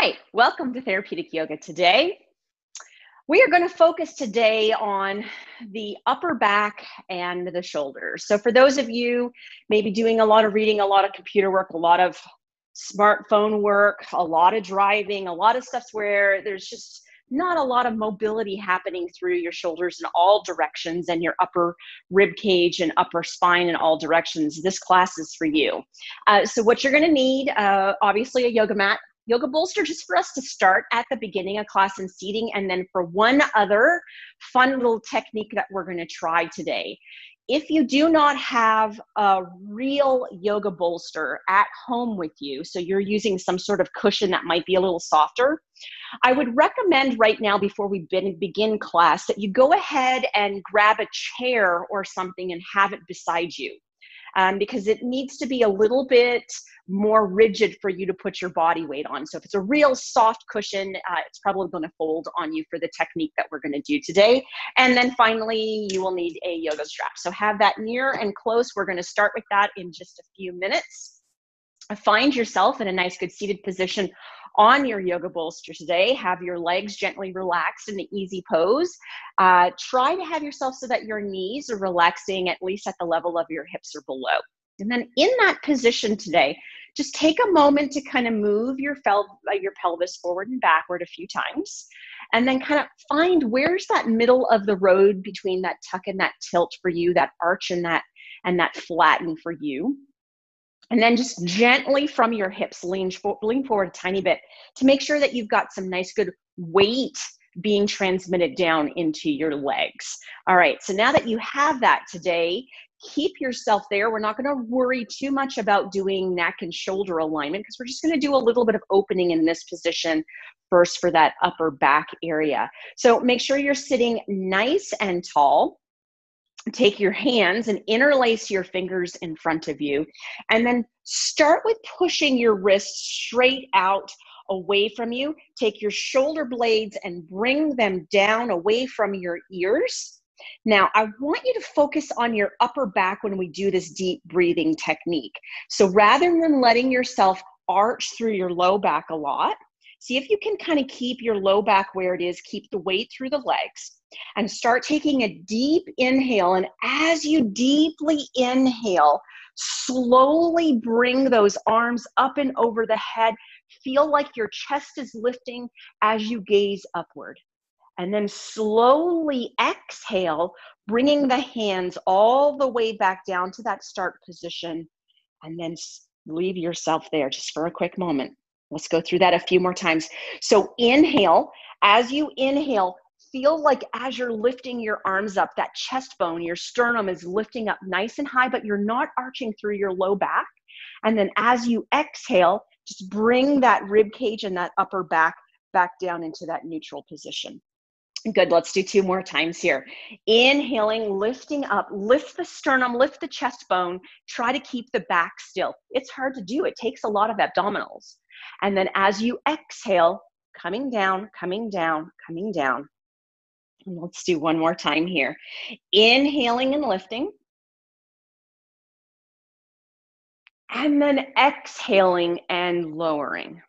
right, welcome to Therapeutic Yoga. Today, we are going to focus today on the upper back and the shoulders. So for those of you maybe doing a lot of reading, a lot of computer work, a lot of smartphone work, a lot of driving, a lot of stuff where there's just not a lot of mobility happening through your shoulders in all directions and your upper rib cage and upper spine in all directions, this class is for you. So what you're going to need, obviously a yoga mat, yoga bolster, just for us to start at the beginning of class and seating, and then for one other fun little technique that we're going to try today. If you do not have a real yoga bolster at home with you, so you're using some sort of cushion that might be a little softer, I would recommend right now, before we begin class, that you go ahead and grab a chair or something and have it beside you. Because it needs to be a little bit more rigid for you to put your body weight on. So if it's a real soft cushion, it's probably going to fold on you for the technique that we're going to do today. And then finally, you will need a yoga strap. So have that near and close. We're going to start with that in just a few minutes. Find yourself in a nice, good seated position on your yoga bolster today. Have your legs gently relaxed in the easy pose. Try to have yourself so that your knees are relaxing at least at the level of your hips or below. And then in that position today, just take a moment to kind of move your pelvis forward and backward a few times. And then kind of find where's that middle of the road between that tuck and that tilt for you, that arch and that flatten for you. And then just gently from your hips, lean forward a tiny bit to make sure that you've got some nice, good weight being transmitted down into your legs. All right, so now that you have that today, keep yourself there. We're not going to worry too much about doing neck and shoulder alignment because we're just going to do a little bit of opening in this position first for that upper back area. So make sure you're sitting nice and tall. Take your hands and interlace your fingers in front of you, and then start with pushing your wrists straight out away from you. Take your shoulder blades and bring them down away from your ears. Now, I want you to focus on your upper back when we do this deep breathing technique. So rather than letting yourself arch through your low back a lot, see if you can kind of keep your low back where it is, keep the weight through the legs, and start taking a deep inhale. And as you deeply inhale, slowly bring those arms up and over the head. Feel like your chest is lifting as you gaze upward. And then slowly exhale, bringing the hands all the way back down to that start position. And then leave yourself there just for a quick moment. Let's go through that a few more times. So inhale. As you inhale, feel like as you're lifting your arms up, that chest bone, your sternum is lifting up nice and high, but you're not arching through your low back. And then as you exhale, just bring that rib cage and that upper back down into that neutral position. Good, let's do two more times here. Inhaling, lifting up, lift the sternum, lift the chest bone, try to keep the back still. It's hard to do, it takes a lot of abdominals. And then as you exhale, coming down, coming down, coming down. And let's do one more time here. Inhaling and lifting. And then exhaling and lowering.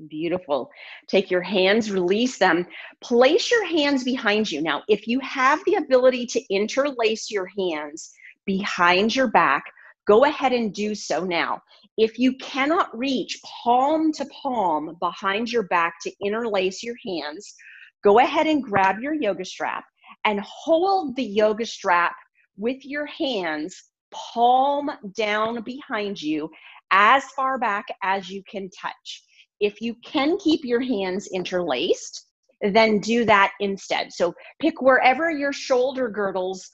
Beautiful. Take your hands, release them. Place your hands behind you. Now, if you have the ability to interlace your hands behind your back, go ahead and do so now. If you cannot reach palm to palm behind your back to interlace your hands, go ahead and grab your yoga strap and hold the yoga strap with your hands palm down behind you as far back as you can touch. If you can keep your hands interlaced, then do that instead. So pick wherever your shoulder girdles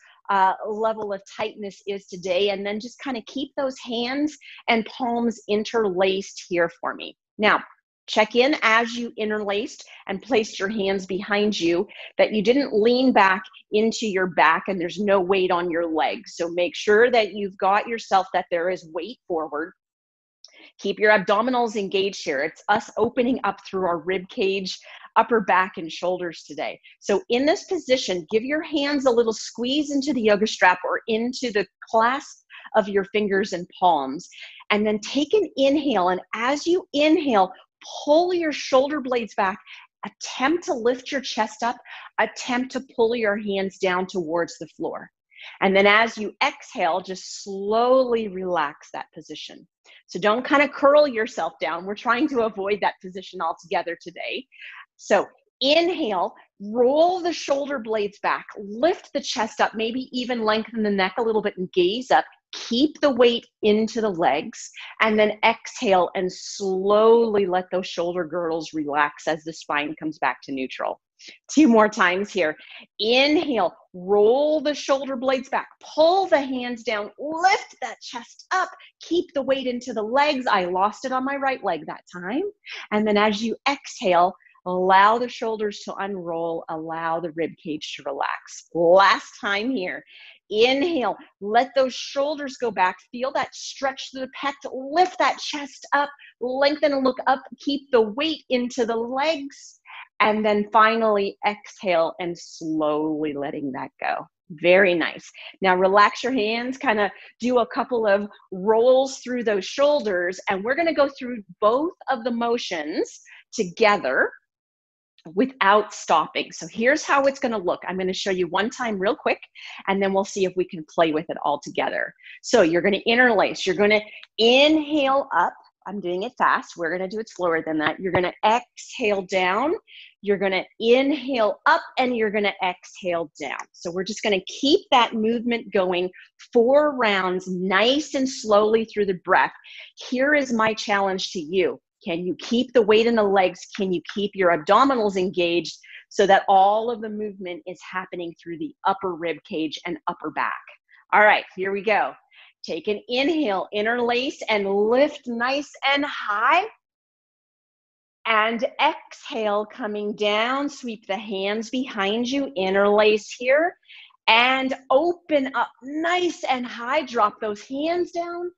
level of tightness is today, and then just kind of keep those hands and palms interlaced here for me. Now, check in as you interlaced and placed your hands behind you that you didn't lean back into your back and there's no weight on your legs. So make sure that you've got yourself, that there is weight forward. Keep your abdominals engaged here. It's us opening up through our rib cage, upper back, and shoulders today. So in this position, give your hands a little squeeze into the yoga strap or into the clasp of your fingers and palms. And then take an inhale. And as you inhale, pull your shoulder blades back. Attempt to lift your chest up. Attempt to pull your hands down towards the floor. And then as you exhale, just slowly relax that position. So don't kind of curl yourself down. We're trying to avoid that position altogether today. So inhale, roll the shoulder blades back, lift the chest up, maybe even lengthen the neck a little bit and gaze up. Keep the weight into the legs, and then exhale and slowly let those shoulder girdles relax as the spine comes back to neutral. 2 more times here. Inhale, roll the shoulder blades back, pull the hands down, lift that chest up, keep the weight into the legs. I lost it on my right leg that time. And then as you exhale, allow the shoulders to unroll, allow the rib cage to relax. Last time here. Inhale, let those shoulders go back. Feel that stretch through the pec. Lift that chest up, lengthen and look up. Keep the weight into the legs. And then finally exhale and slowly letting that go. Very nice. Now relax your hands, kind of do a couple of rolls through those shoulders. And we're going to go through both of the motions together without stopping. So here's how it's going to look. I'm going to show you one time real quick, and then we'll see if we can play with it all together. So you're going to interlace. You're going to inhale up. I'm doing it fast. We're going to do it slower than that. You're going to exhale down. You're going to inhale up, and you're going to exhale down. So we're just going to keep that movement going 4 rounds, nice and slowly through the breath. Here is my challenge to you. Can you keep the weight in the legs? Can you keep your abdominals engaged so that all of the movement is happening through the upper rib cage and upper back? All right, here we go. Take an inhale, interlace and lift nice and high. And exhale, coming down, sweep the hands behind you, interlace here, and open up nice and high. Drop those hands down.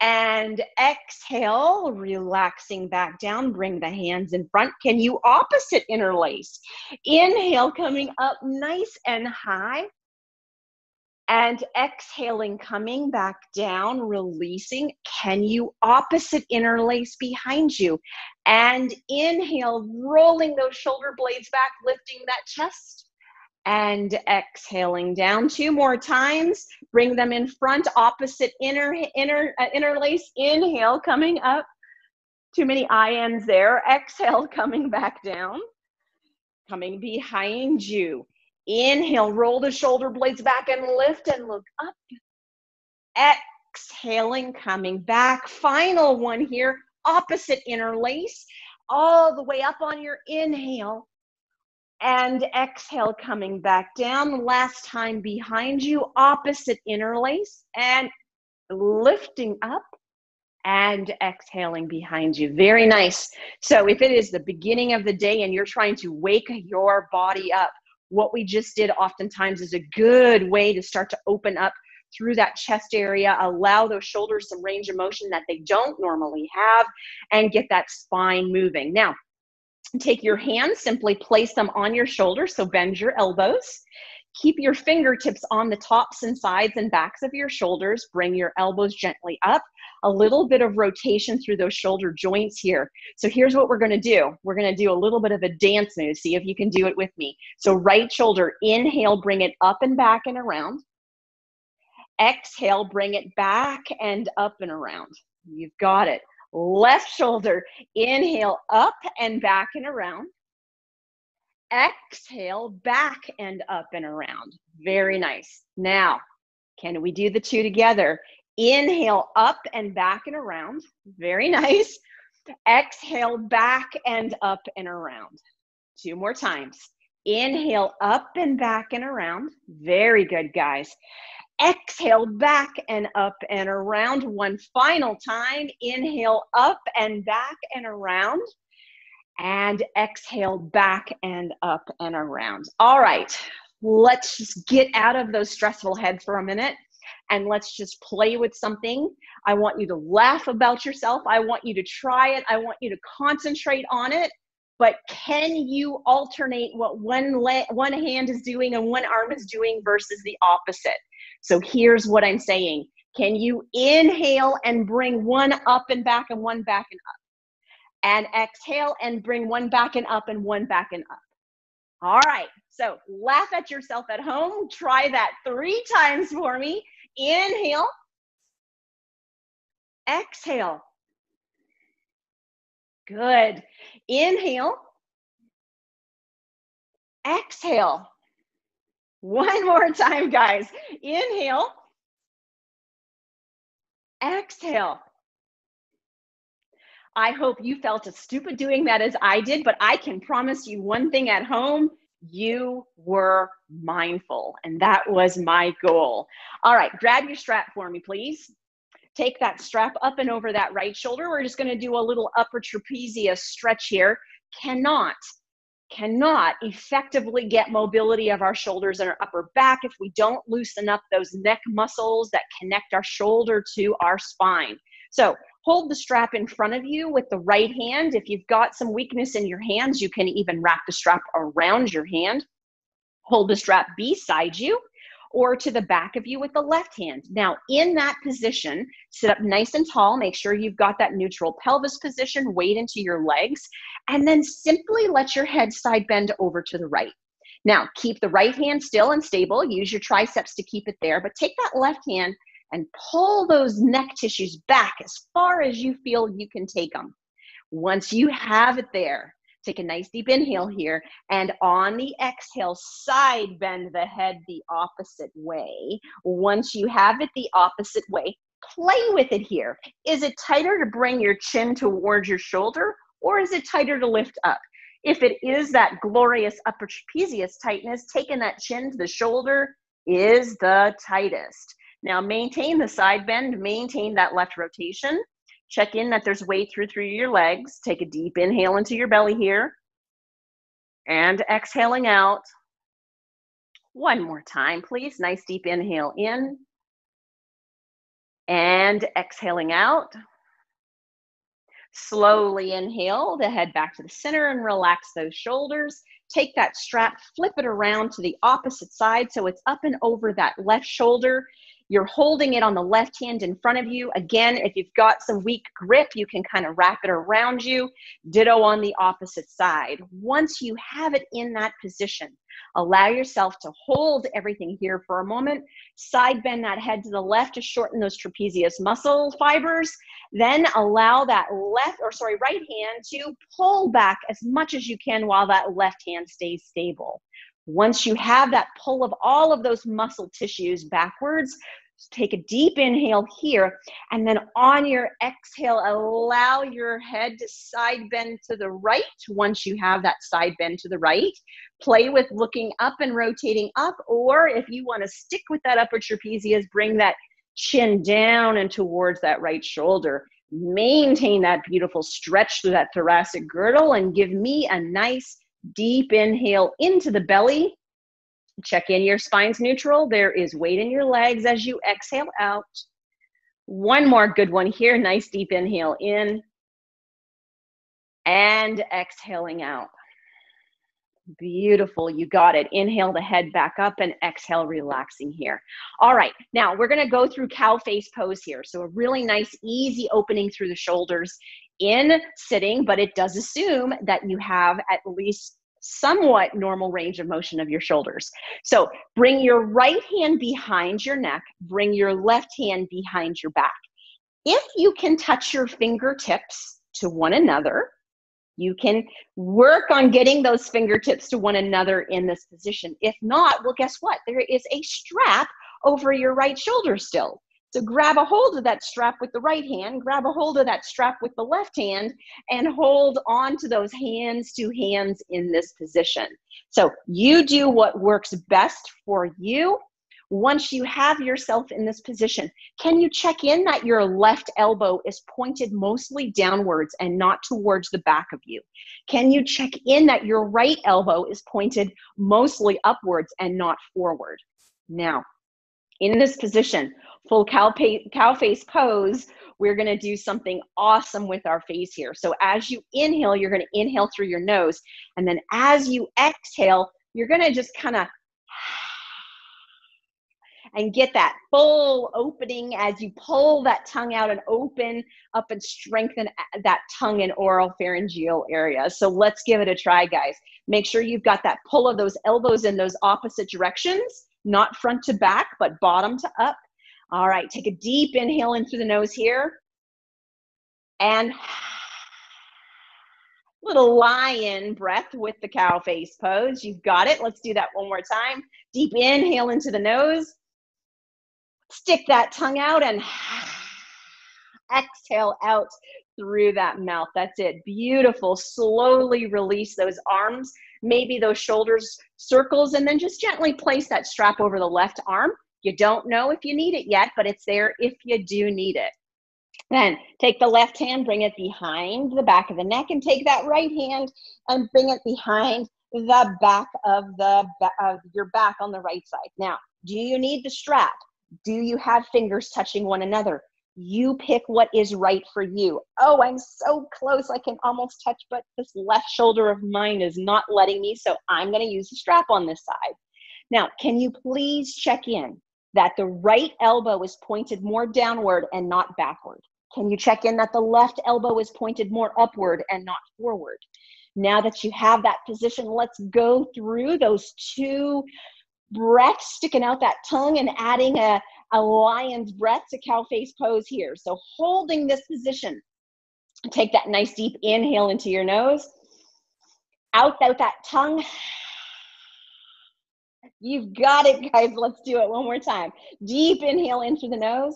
And exhale, relaxing back down, bring the hands in front. Can you opposite interlace? Inhale, coming up nice and high. And exhaling, coming back down, releasing. Can you opposite interlace behind you? And inhale, rolling those shoulder blades back, lifting that chest. And exhaling down 2 more times. Bring them in front, opposite interlace. Inhale, coming up. Too many ends there. Exhale, coming back down. Coming behind you. Inhale, roll the shoulder blades back and lift and look up. Exhaling, coming back. Final one here, opposite interlace. All the way up on your inhale. And exhale, coming back down. Last time behind you, opposite interlace. And lifting up and exhaling behind you. Very nice. So if it is the beginning of the day and you're trying to wake your body up, what we just did oftentimes is a good way to start to open up through that chest area, allow those shoulders some range of motion that they don't normally have, and get that spine moving. Now, take your hands, simply place them on your shoulders, so bend your elbows. Keep your fingertips on the tops and sides and backs of your shoulders. Bring your elbows gently up. A little bit of rotation through those shoulder joints here. So here's what we're going to do. We're going to do a little bit of a dance move. See if you can do it with me. So right shoulder, inhale, bring it up and back and around. Exhale, bring it back and up and around. You've got it. Left shoulder, inhale, up and back and around. Exhale, back and up and around. Very nice. Now, can we do the 2 together? Inhale, up and back and around. Very nice. Exhale, back and up and around. 2 more times. Inhale, up and back and around. Very good, guys. Exhale, back and up and around. 1 final time. Inhale, up and back and around. And exhale, back and up and around. All right, let's just get out of those stressful heads for a minute, and let's just play with something. I want you to laugh about yourself. I want you to try it. I want you to concentrate on it. But can you alternate what one hand is doing and one arm is doing versus the opposite? So here's what I'm saying. Can you inhale and bring one up and back and one back and up? And exhale and bring one back and up and one back and up. All right, so laugh at yourself at home. Try that 3 times for me. Inhale. Exhale. Good. Inhale. Exhale. One more time, guys. Inhale. Exhale. I hope you felt as stupid doing that as I did, but I can promise you one thing at home, you were mindful, and that was my goal. All right, grab your strap for me, please. Take that strap up and over that right shoulder. We're just gonna do a little upper trapezius stretch here. Cannot effectively get mobility of our shoulders and our upper back if we don't loosen up those neck muscles that connect our shoulder to our spine. So hold the strap in front of you with the right hand. If you've got some weakness in your hands, you can even wrap the strap around your hand. Hold the strap beside you or to the back of you with the left hand. Now, in that position, sit up nice and tall. Make sure you've got that neutral pelvis position, weight into your legs, and then simply let your head side bend over to the right. Now, keep the right hand still and stable. Use your triceps to keep it there, but take that left hand and pull those neck tissues back as far as you feel you can take them. Once you have it there, take a nice deep inhale here, and on the exhale, side bend the head the opposite way. Once you have it the opposite way, play with it here. Is it tighter to bring your chin towards your shoulder, or is it tighter to lift up? If it is that glorious upper trapezius tightness, taking that chin to the shoulder is the tightest. Now maintain the side bend, maintain that left rotation. Check in that there's weight through your legs. Take a deep inhale into your belly here. And exhaling out. One more time, please. Nice deep inhale in. And exhaling out. Slowly inhale the head back to the center and relax those shoulders. Take that strap, flip it around to the opposite side so it's up and over that left shoulder. You're holding it on the left hand in front of you. Again, if you've got some weak grip, you can kind of wrap it around you. Ditto on the opposite side. Once you have it in that position, allow yourself to hold everything here for a moment. Side bend that head to the left to shorten those trapezius muscle fibers. Then allow that right hand to pull back as much as you can while that left hand stays stable. Once you have that pull of all of those muscle tissues backwards, take a deep inhale here, and then on your exhale, allow your head to side bend to the right. Once you have that side bend to the right, play with looking up and rotating up, or if you want to stick with that upper trapezius, bring that chin down and towards that right shoulder. Maintain that beautiful stretch through that thoracic girdle and give me a nice deep inhale into the belly. Check in, your spine's neutral. There is weight in your legs as you exhale out. One more good one here. Nice deep inhale in and exhaling out. Beautiful, you got it. Inhale the head back up and exhale, relaxing here. All right, now we're gonna go through cow face pose here. So a really nice, easy opening through the shoulders in sitting, but it does assume that you have at least somewhat normal range of motion of your shoulders. So bring your right hand behind your neck, bring your left hand behind your back. If you can touch your fingertips to one another, you can work on getting those fingertips to one another in this position. If not, well, guess what? There is a strap over your right shoulder still. So grab a hold of that strap with the right hand, grab a hold of that strap with the left hand, and hold on to those hands to hands in this position. So you do what works best for you. Once you have yourself in this position, can you check in that your left elbow is pointed mostly downwards and not towards the back of you? Can you check in that your right elbow is pointed mostly upwards and not forward? Now, in this position, full cow face pose, we're gonna do something awesome with our face here. So as you inhale, you're gonna inhale through your nose. And then as you exhale, you're gonna just kind of, and get that full opening as you pull that tongue out and open up and strengthen that tongue and oral pharyngeal area. So let's give it a try, guys. Make sure you've got that pull of those elbows in those opposite directions, not front to back, but bottom to up. All right, take a deep inhale in through the nose here. And little lion breath with the cow face pose. You've got it. Let's do that one more time. Deep inhale into the nose. Stick that tongue out and exhale out through that mouth. That's it. Beautiful. Slowly release those arms, maybe those shoulders circles, and then just gently place that strap over the left arm. You don't know if you need it yet, but it's there if you do need it. Then take the left hand, bring it behind the back of the neck, and take that right hand and bring it behind the back of your back on the right side. Now, do you need the strap? Do you have fingers touching one another? You pick what is right for you. Oh, I'm so close, I can almost touch, but this left shoulder of mine is not letting me, so I'm going to use the strap on this side. Now, can you please check in that the right elbow is pointed more downward and not backward? Can you check in that the left elbow is pointed more upward and not forward? Now that you have that position, let's go through those two breaths, sticking out that tongue and adding a lion's breath to cow face pose here. So holding this position, take that nice deep inhale into your nose, out that tongue. You've got it, guys. Let's do it one more time. Deep inhale in through the nose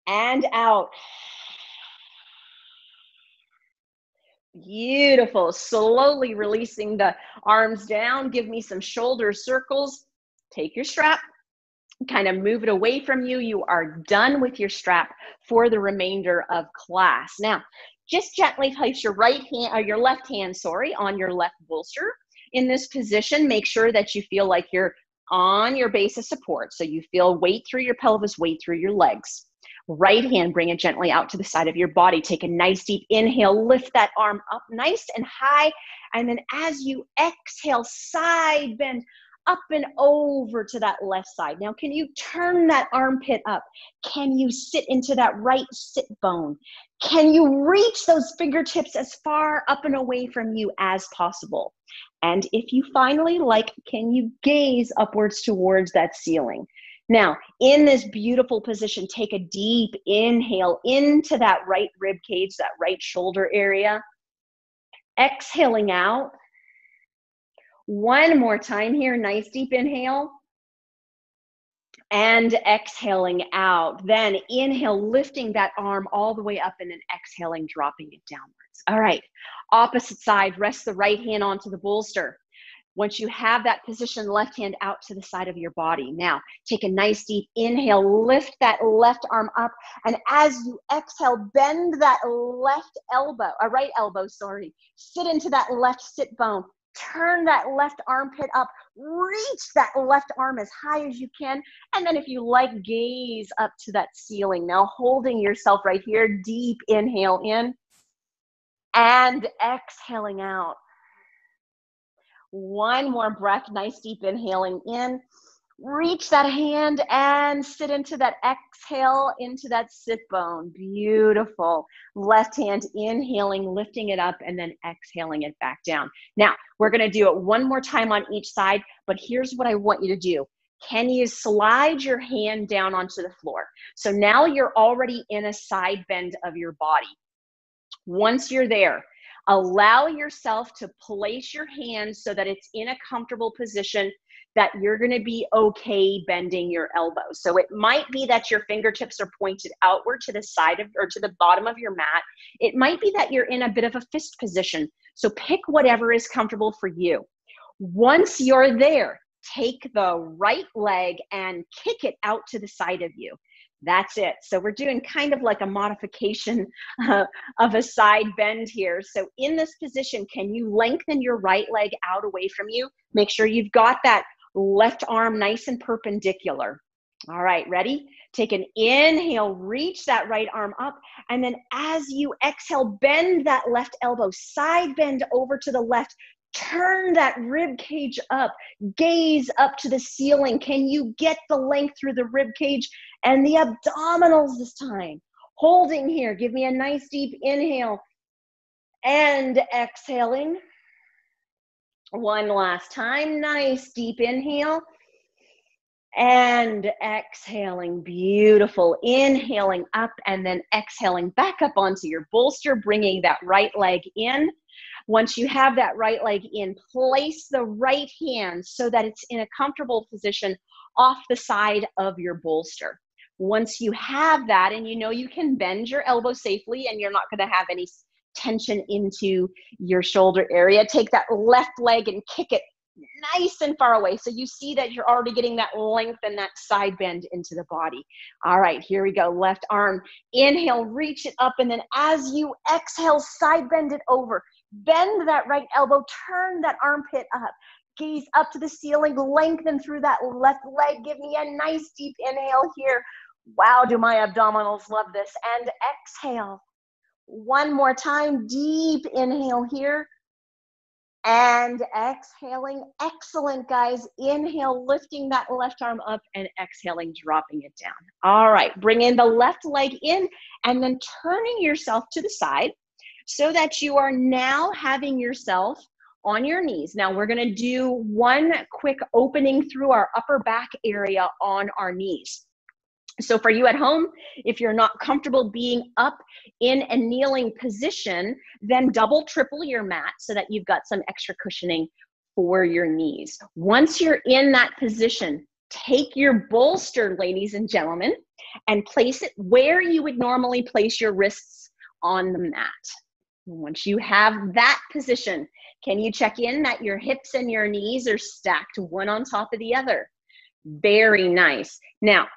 and out. Beautiful. Slowly releasing the arms down. Give me some shoulder circles. Take your strap, kind of move it away from you. You are done with your strap for the remainder of class. Now, just gently place your right hand, or your left hand, on your left bolster. In this position, make sure that you feel like you're on your base of support. So you feel weight through your pelvis, weight through your legs. Right hand, bring it gently out to the side of your body. Take a nice deep inhale, lift that arm up nice and high. And then as you exhale, side bend up and over to that left side. Now, can you turn that armpit up? Can you sit into that right sit bone? Can you reach those fingertips as far up and away from you as possible? And if you finally like, can you gaze upwards towards that ceiling? Now, in this beautiful position, take a deep inhale into that right rib cage, that right shoulder area. Exhaling out. One more time here, nice deep inhale. And exhaling out. Then inhale, lifting that arm all the way up, and then exhaling, dropping it downwards. All right, opposite side, rest the right hand onto the bolster. Once you have that position, left hand out to the side of your body. Now, take a nice deep inhale, lift that left arm up, and as you exhale, bend that right elbow, sit into that left sit bone. Turn that left armpit up, reach that left arm as high as you can, and then if you like, gaze up to that ceiling. Now, holding yourself right here, deep inhale in, and exhaling out. One more breath, nice deep inhaling in. Reach that hand and sit into that exhale, into that sit bone. Beautiful. Left hand inhaling, lifting it up, and then exhaling it back down. Now, we're going to do it one more time on each side, but here's what I want you to do. Can you slide your hand down onto the floor? So now you're already in a side bend of your body. Once you're there, allow yourself to place your hands so that it's in a comfortable position, that you're going to be okay bending your elbows. So it might be that your fingertips are pointed outward to the side of, or to the bottom of your mat. It might be that you're in a bit of a fist position. So pick whatever is comfortable for you. Once you're there, take the right leg and kick it out to the side of you. That's it. So we're doing kind of like a modification of a side bend here. So in this position, can you lengthen your right leg out away from you? Make sure you've got that left arm nice and perpendicular. All right, ready? Take an inhale, reach that right arm up, and then as you exhale, bend that left elbow, side bend over to the left. Turn that rib cage up. Gaze up to the ceiling. Can you get the length through the rib cage and the abdominals this time? Holding here. Give me a nice deep inhale and exhaling. One last time. Nice deep inhale and exhaling. Beautiful. Inhaling up and then exhaling back up onto your bolster, bringing that right leg in. Once you have that right leg in, place the right hand so that it's in a comfortable position off the side of your bolster. Once you have that, and you know you can bend your elbow safely and you're not going to have any tension into your shoulder area, take that left leg and kick it nice and far away. So you see that you're already getting that length and that side bend into the body. All right, here we go. Left arm, inhale, reach it up. And then as you exhale, side bend it over. Bend that right elbow, turn that armpit up. Gaze up to the ceiling, lengthen through that left leg. Give me a nice deep inhale here. Wow, do my abdominals love this. And exhale. One more time, deep inhale here. And exhaling. Excellent, guys. Inhale, lifting that left arm up, and exhaling, dropping it down. All right, bring in the left leg in and then turning yourself to the side so that you are now having yourself on your knees. Now we're going to do one quick opening through our upper back area on our knees. So for you at home, if you're not comfortable being up in a kneeling position, then double, triple your mat so that you've got some extra cushioning for your knees. Once you're in that position, take your bolster, ladies and gentlemen, and place it where you would normally place your wrists on the mat. Once you have that position, can you check in that your hips and your knees are stacked one on top of the other? Very nice. Now,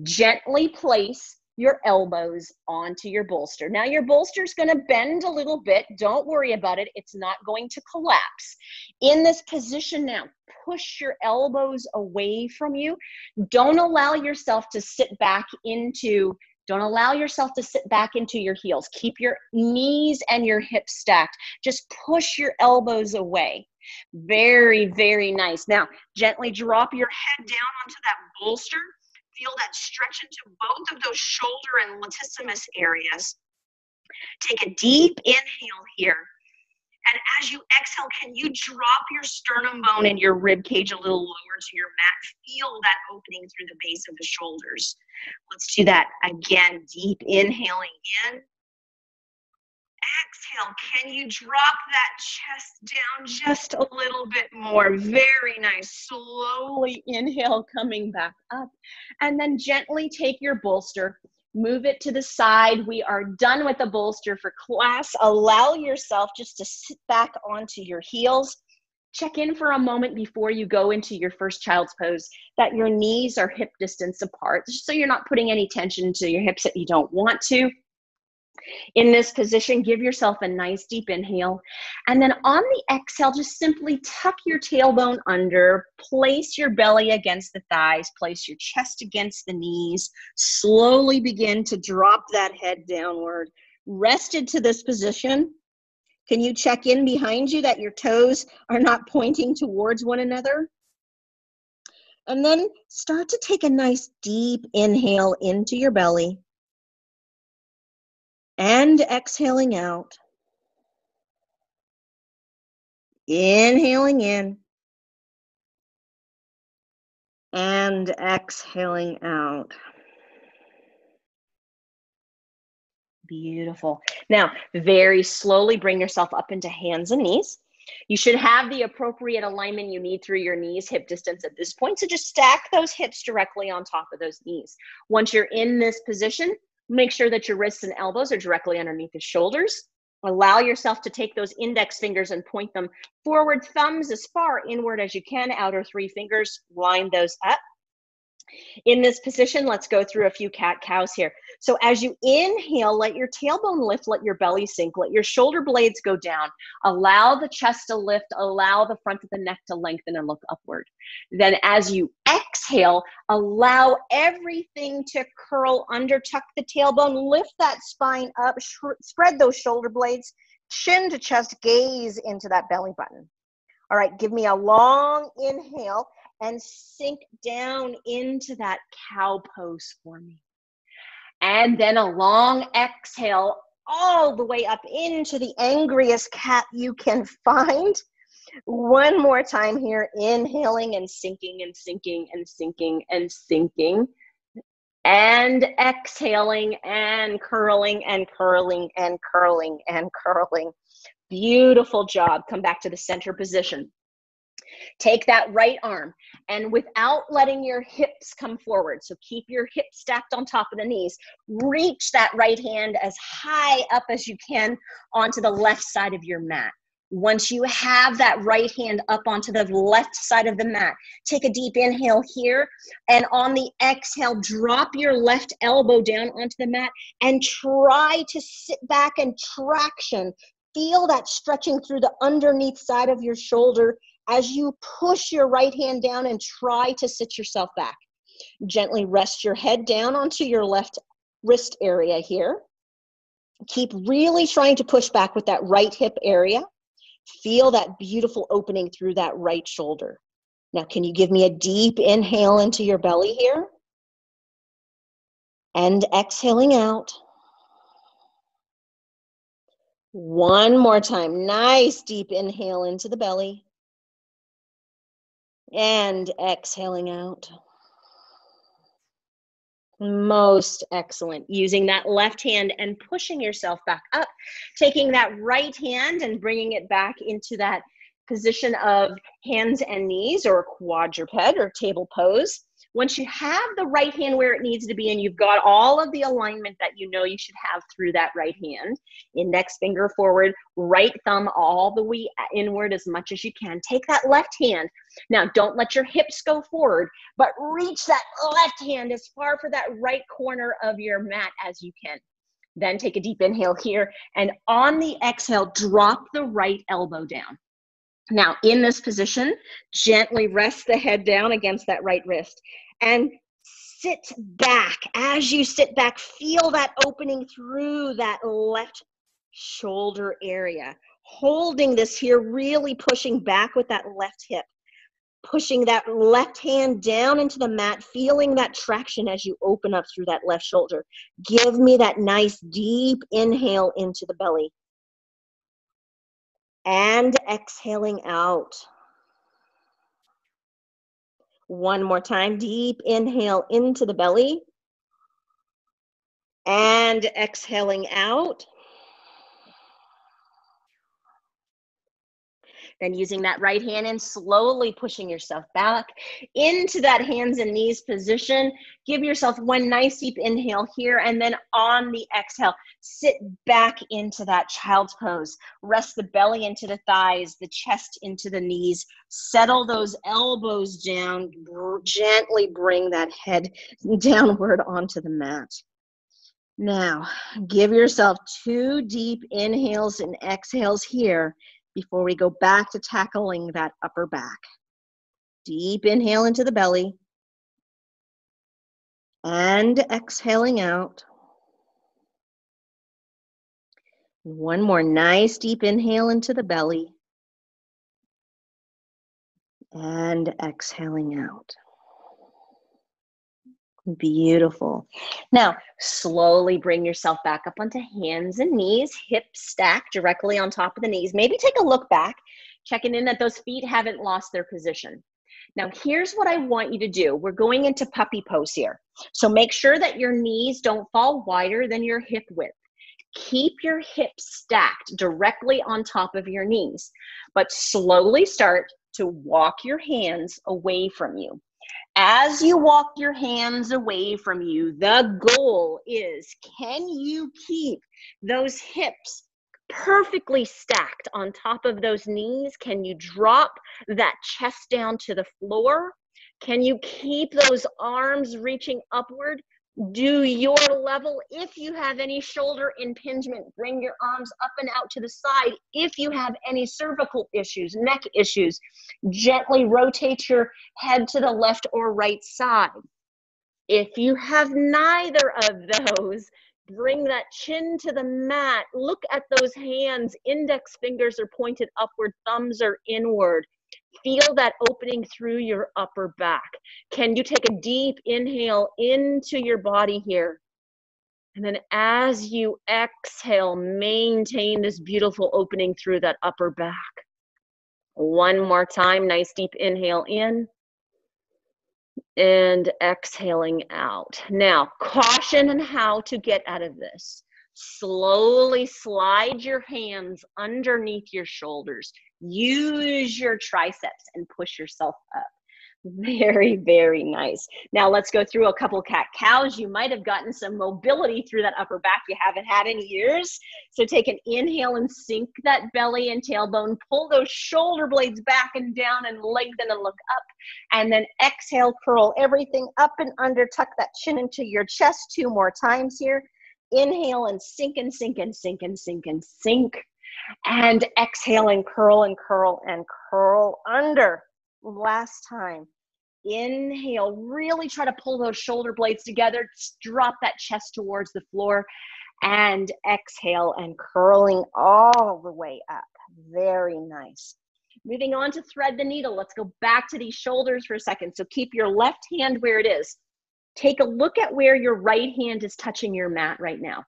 gently place your elbows onto your bolster. Now your bolster is going to bend a little bit. Don't worry about it. It's not going to collapse. In this position now, push your elbows away from you. Don't allow yourself to sit back into your heels. Keep your knees and your hips stacked. Just push your elbows away. Very, very nice. Now, gently drop your head down onto that bolster. Feel that stretch into both of those shoulder and latissimus areas. Take a deep inhale here. And as you exhale, can you drop your sternum bone and your rib cage a little lower to your mat? Feel that opening through the base of the shoulders. Let's do that again. Deep inhaling in. Exhale. Can you drop that chest down just a little bit more? Very nice. Slowly inhale, coming back up. And then gently take your bolster, move it to the side. We are done with the bolster for class. Allow yourself just to sit back onto your heels. Check in for a moment before you go into your first child's pose that your knees are hip distance apart, so you're not putting any tension to your hips that you don't want to. In this position, give yourself a nice deep inhale. And then on the exhale, just simply tuck your tailbone under, place your belly against the thighs, place your chest against the knees, slowly begin to drop that head downward. Rested to this position. Can you check in behind you that your toes are not pointing towards one another? And then start to take a nice deep inhale into your belly. And exhaling out. Inhaling in. And exhaling out. Beautiful. Now, very slowly bring yourself up into hands and knees. You should have the appropriate alignment you need through your knees, hip distance at this point. So just stack those hips directly on top of those knees. Once you're in this position, make sure that your wrists and elbows are directly underneath the shoulders. Allow yourself to take those index fingers and point them forward, thumbs as far inward as you can, outer three fingers, line those up. In this position, let's go through a few cat-cows here. So as you inhale, let your tailbone lift, let your belly sink, let your shoulder blades go down. Allow the chest to lift, allow the front of the neck to lengthen and look upward. Then as you exhale, allow everything to curl under, tuck the tailbone, lift that spine up, spread those shoulder blades, chin to chest, gaze into that belly button. All right, give me a long inhale and sink down into that cow pose for me. And then a long exhale all the way up into the angriest cat you can find. One more time here, inhaling and sinking and sinking and sinking and sinking. And exhaling and curling and curling and curling and curling. Beautiful job. Come back to the center position. Take that right arm and without letting your hips come forward, so keep your hips stacked on top of the knees, reach that right hand as high up as you can onto the left side of your mat. Once you have that right hand up onto the left side of the mat, take a deep inhale here, and on the exhale, drop your left elbow down onto the mat and try to sit back and traction. Feel that stretching through the underneath side of your shoulder as you push your right hand down and try to sit yourself back. Gently rest your head down onto your left wrist area here. Keep really trying to push back with that right hip area. Feel that beautiful opening through that right shoulder. Now, can you give me a deep inhale into your belly here? And exhaling out. One more time. Nice deep inhale into the belly. And exhaling out. Most excellent. Using that left hand and pushing yourself back up. Taking that right hand and bringing it back into that position of hands and knees or quadruped or table pose. Once you have the right hand where it needs to be and you've got all of the alignment that you know you should have through that right hand, index finger forward, right thumb all the way inward as much as you can. Take that left hand. Now, don't let your hips go forward, but reach that left hand as far for that right corner of your mat as you can. Then take a deep inhale here, and on the exhale, drop the right elbow down. Now, in this position, gently rest the head down against that right wrist and sit back. As you sit back, feel that opening through that left shoulder area. Holding this here, really pushing back with that left hip. Pushing that left hand down into the mat, feeling that traction as you open up through that left shoulder. Give me that nice deep inhale into the belly. And exhaling out. One more time, deep inhale into the belly. And exhaling out. Then using that right hand and slowly pushing yourself back into that hands and knees position. Give yourself one nice deep inhale here, and then on the exhale, sit back into that child's pose. Rest the belly into the thighs, the chest into the knees. Settle those elbows down. Gently bring that head downward onto the mat. Now, give yourself 2 deep inhales and exhales here before we go back to tackling that upper back. Deep inhale into the belly. And exhaling out. One more nice deep inhale into the belly. And exhaling out. Beautiful. Now, slowly bring yourself back up onto hands and knees, hips stacked directly on top of the knees. Maybe take a look back, checking in that those feet haven't lost their position. Now, here's what I want you to do. We're going into puppy pose here. So make sure that your knees don't fall wider than your hip width. Keep your hips stacked directly on top of your knees, but slowly start to walk your hands away from you. As you walk your hands away from you, the goal is, can you keep those hips perfectly stacked on top of those knees? Can you drop that chest down to the floor? Can you keep those arms reaching upward? Do your level. If you have any shoulder impingement, bring your arms up and out to the side. If you have any cervical issues, neck issues, gently rotate your head to the left or right side. If you have neither of those, bring that chin to the mat. Look at those hands. Index fingers are pointed upward, thumbs are inward. Feel that opening through your upper back. Can you take a deep inhale into your body here? And then as you exhale, maintain this beautiful opening through that upper back. One more time, nice deep inhale in and exhaling out. Now, caution on how to get out of this. Slowly slide your hands underneath your shoulders. Use your triceps and push yourself up. Very, very nice. Now let's go through a couple cat-cows. You might have gotten some mobility through that upper back you haven't had in years. So take an inhale and sink that belly and tailbone. Pull those shoulder blades back and down and lengthen and look up. And then exhale, curl everything up and under. Tuck that chin into your chest 2 more times here. Inhale and sink and sink and sink and sink and sink. And exhale and curl and curl and curl under. Last time. Inhale, really try to pull those shoulder blades together. Drop that chest towards the floor. And exhale and curling all the way up. Very nice. Moving on to thread the needle. Let's go back to these shoulders for a second. So keep your left hand where it is. Take a look at where your right hand is touching your mat right now.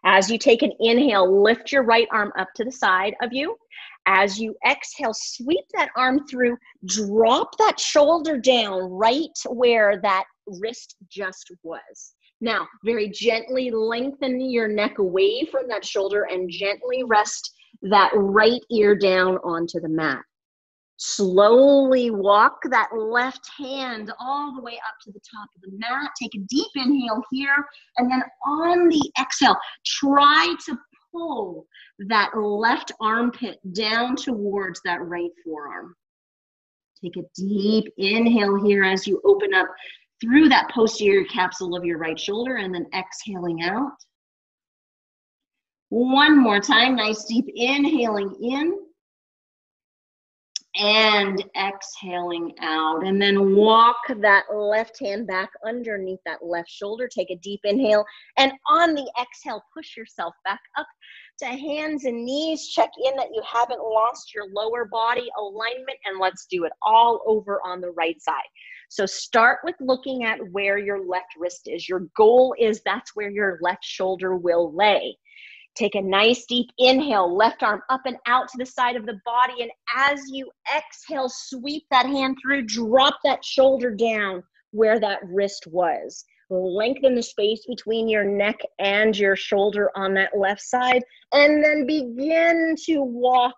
As you take an inhale, lift your right arm up to the side of you. As you exhale, sweep that arm through, drop that shoulder down right where that wrist just was. Now, very gently lengthen your neck away from that shoulder and gently rest that right ear down onto the mat. Slowly walk that left hand all the way up to the top of the mat. Take a deep inhale here, and then on the exhale, try to pull that left armpit down towards that right forearm. Take a deep inhale here as you open up through that posterior capsule of your right shoulder, and then exhaling out. One more time, nice deep inhaling in. And exhaling out, and then walk that left hand back underneath that left shoulder. Take a deep inhale, and on the exhale, push yourself back up to hands and knees. Check in that you haven't lost your lower body alignment, and let's do it all over on the right side. So start with looking at where your left wrist is. Your goal is that's where your left shoulder will lay. Take a nice deep inhale, left arm up and out to the side of the body. And as you exhale, sweep that hand through, drop that shoulder down where that wrist was. Lengthen the space between your neck and your shoulder on that left side. And then begin to walk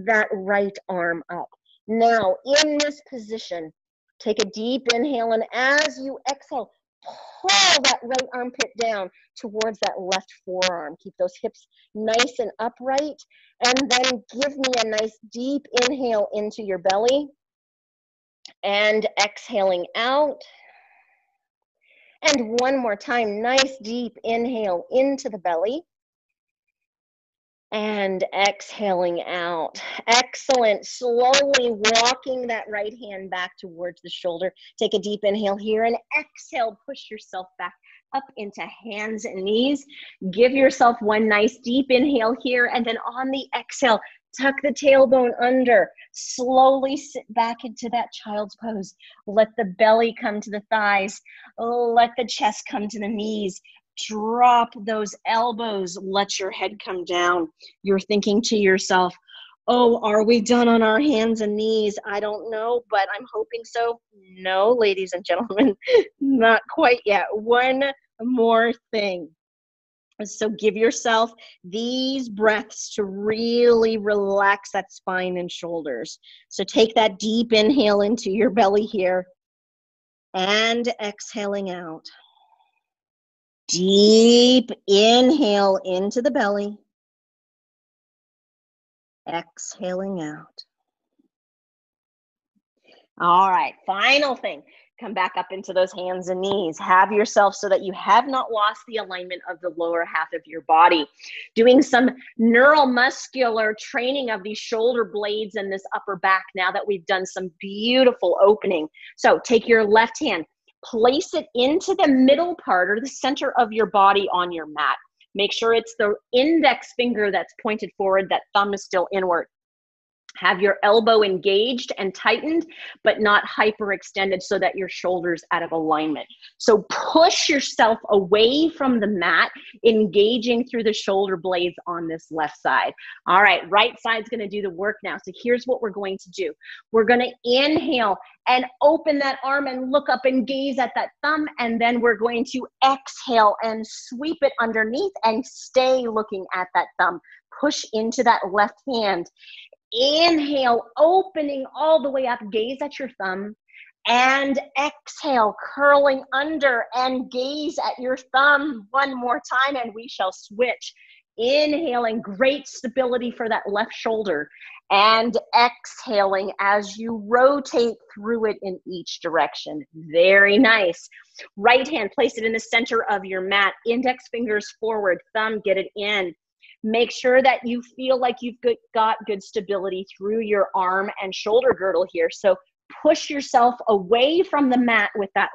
that right arm up. Now, in this position, take a deep inhale. And as you exhale, pull that right armpit down towards that left forearm. Keep those hips nice and upright. And then give me a nice deep inhale into your belly. And exhaling out. And one more time, nice deep inhale into the belly. And exhaling out. Excellent. Slowly walking that right hand back towards the shoulder. Take a deep inhale here and exhale. Push yourself back up into hands and knees. Give yourself one nice deep inhale here, and then on the exhale, tuck the tailbone under. Slowly sit back into that child's pose. Let the belly come to the thighs. Let the chest come to the knees. Drop those elbows. Let your head come down. You're thinking to yourself, oh, are we done on our hands and knees? I don't know, but I'm hoping so. No, ladies and gentlemen, not quite yet. One more thing. So give yourself these breaths to really relax that spine and shoulders. So take that deep inhale into your belly here and exhaling out. Deep inhale into the belly. Exhaling out. All right, final thing. Come back up into those hands and knees. Have yourself so that you have not lost the alignment of the lower half of your body. Doing some neuromuscular training of these shoulder blades and this upper back now that we've done some beautiful opening. So take your left hand, place it into the middle part or the center of your body on your mat. Make sure it's the index finger that's pointed forward, that thumb is still inward. Have your elbow engaged and tightened, but not hyperextended so that your shoulder's out of alignment. So push yourself away from the mat, engaging through the shoulder blades on this left side. All right, right side's gonna do the work now. So here's what we're going to do. We're gonna inhale and open that arm and look up and gaze at that thumb, and then we're going to exhale and sweep it underneath and stay looking at that thumb. Push into that left hand. Inhale, opening all the way up, gaze at your thumb, and exhale, curling under and gaze at your thumb one more time, and we shall switch. Inhaling, great stability for that left shoulder, and exhaling as you rotate through it in each direction. Very nice. Right hand, place it in the center of your mat, index fingers forward, thumb, get it in. Make sure that you feel like you've got good stability through your arm and shoulder girdle here. So push yourself away from the mat with that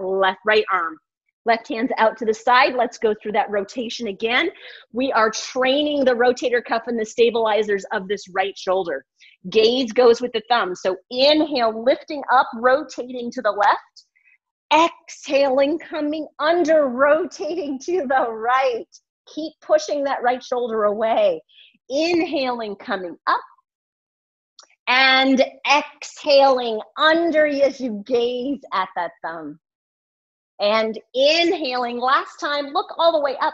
right arm. Left hand's out to the side. Let's go through that rotation again. We are training the rotator cuff and the stabilizers of this right shoulder. Gaze goes with the thumb. So inhale, lifting up, rotating to the left. Exhaling, coming under, rotating to the right. Keep pushing that right shoulder away. Inhaling, coming up. And exhaling under as you gaze at that thumb. And inhaling, last time, look all the way up.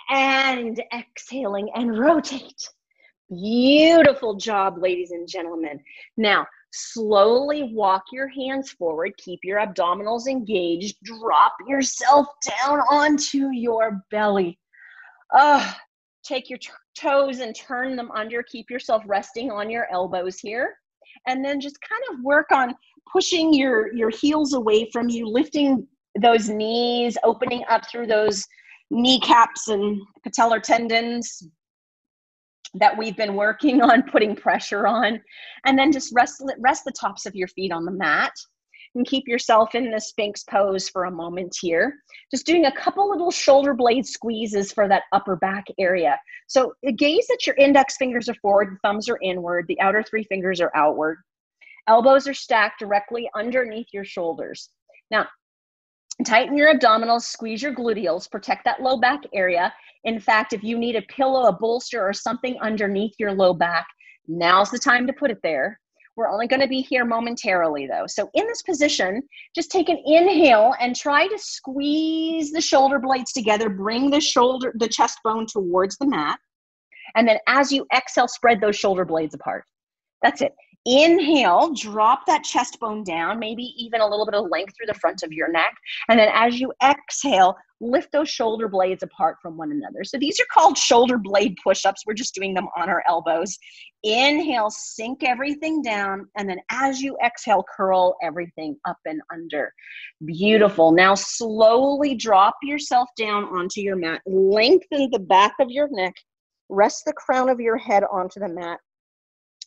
And exhaling and rotate. Beautiful job, ladies and gentlemen. Now, slowly walk your hands forward. Keep your abdominals engaged. Drop yourself down onto your belly. Take your toes and turn them under. Keep yourself resting on your elbows here. And then just kind of work on pushing your heels away from you, lifting those knees, opening up through those kneecaps and patellar tendons that we've been working on, putting pressure on. And then just rest the tops of your feet on the mat and keep yourself in the Sphinx pose for a moment here. Just doing a couple little shoulder blade squeezes for that upper back area. So gaze that your index fingers are forward, the thumbs are inward, the outer three fingers are outward. Elbows are stacked directly underneath your shoulders. Now, tighten your abdominals, squeeze your gluteals, protect that low back area. In fact, if you need a pillow, a bolster, or something underneath your low back, now's the time to put it there. We're only going to be here momentarily though. So in this position, just take an inhale and try to squeeze the shoulder blades together. Bring the chest bone towards the mat. And then as you exhale, spread those shoulder blades apart. That's it. Inhale, drop that chest bone down, maybe even a little bit of length through the front of your neck. And then as you exhale, lift those shoulder blades apart from one another. So these are called shoulder blade push-ups. We're just doing them on our elbows. Inhale, sink everything down. And then as you exhale, curl everything up and under. Beautiful. Now slowly drop yourself down onto your mat. Lengthen the back of your neck. Rest the crown of your head onto the mat.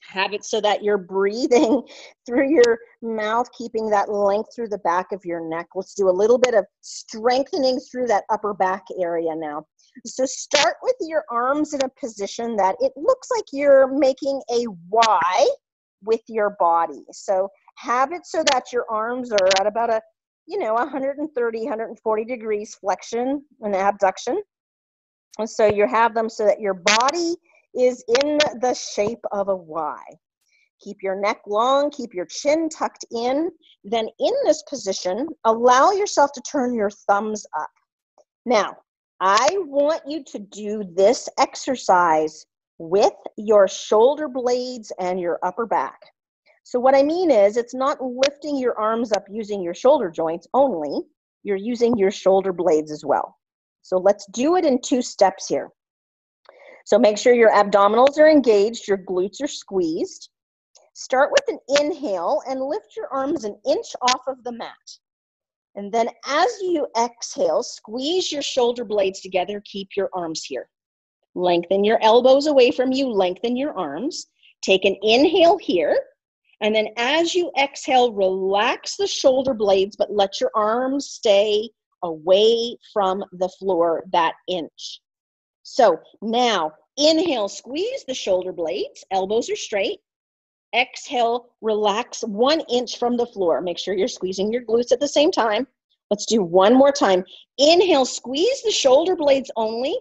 Have it so that you're breathing through your mouth, keeping that length through the back of your neck. Let's do a little bit of strengthening through that upper back area now. So start with your arms in a position that it looks like you're making a Y with your body. So have it so that your arms are at about 130, 140 degrees flexion and abduction. And so you have them so that your body is in the shape of a Y. Keep your neck long, keep your chin tucked in. Then in this position, allow yourself to turn your thumbs up. Now, I want you to do this exercise with your shoulder blades and your upper back. So what I mean is, it's not lifting your arms up using your shoulder joints only, you're using your shoulder blades as well. So let's do it in 2 steps here. So make sure your abdominals are engaged, your glutes are squeezed. Start with an inhale and lift your arms an inch off of the mat. And then as you exhale, squeeze your shoulder blades together, keep your arms here. Lengthen your elbows away from you, lengthen your arms. Take an inhale here. And then as you exhale, relax the shoulder blades, but let your arms stay away from the floor that inch. So now inhale, squeeze the shoulder blades, elbows are straight. Exhale, relax 1 inch from the floor. Make sure you're squeezing your glutes at the same time. Let's do one more time. Inhale, squeeze the shoulder blades only.